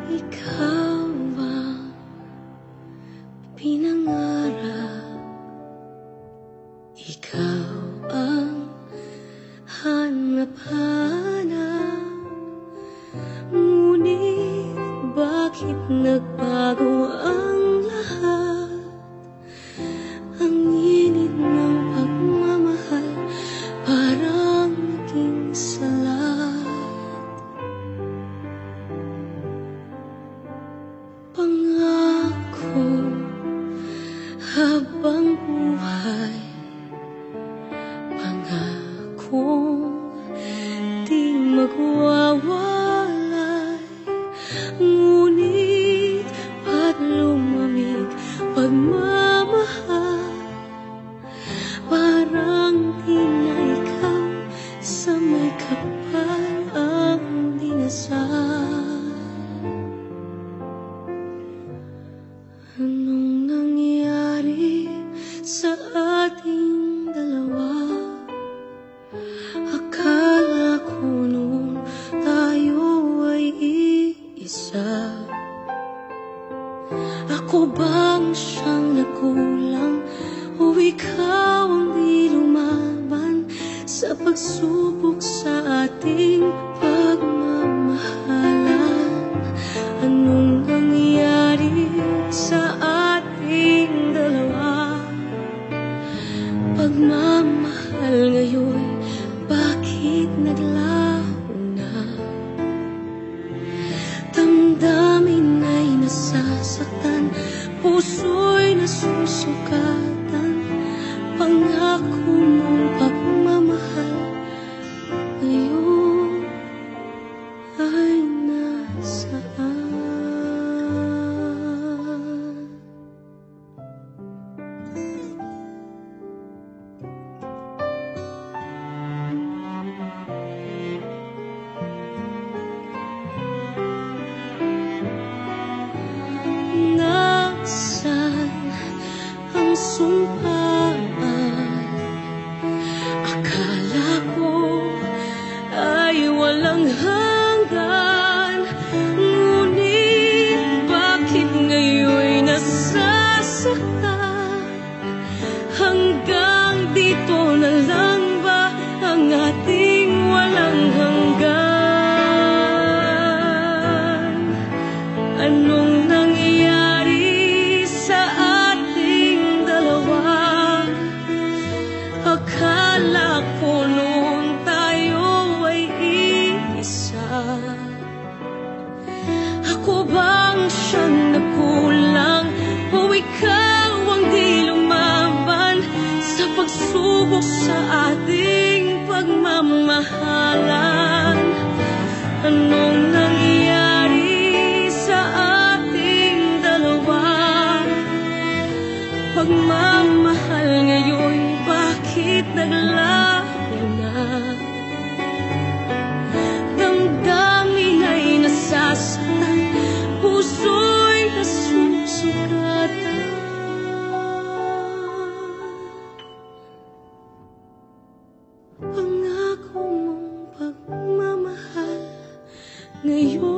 Ikaw ang pinangarap, ikaw ang hanap-hanap. Ngunit bakit nagbago ang lahat? Ang init ng pagmamahal parang naging salat. Pangako habang buhay, pangakong di magwawalay. Ngunit ba't lumamig pagmamahal? Parang di na ikaw sa may kapal ang dinasal. Anong nangyari sa ating dalawa? Akala ko noon tayo ay iisa. Ako bang siyang nagkulang o ikaw ang di lumaban sa pagsubok sa ating pagmamahalan? Anong nangyari sa ating dalawa? Pagmamahal ngayon, bakit naglaho na? Damdamin ay nasasaktan, puso'y nasusukatan. Pangako mong pagmamahal ngayon ay nasaan? Nasaan ang sumpaan? Akala ko ay walang hanggan. Ngunit bakit ngayon nasasaktan? Hanggang dito na lang ba ang ating walang hanggan? Anong nangyari sa ating dalawa? Akala ko noon tayo ay iisa. Ako bang siyang nagkulang o ikaw ang di lumaban sa pagsubok sa ating pagmamahalan? Anong nangyari sa ating dalawa? Pagmamahal ngayon, bakit naglaho na? Damdamin ay nasasaktan, puso'y nasusugatan. Pangako mong pagmamahal ngayon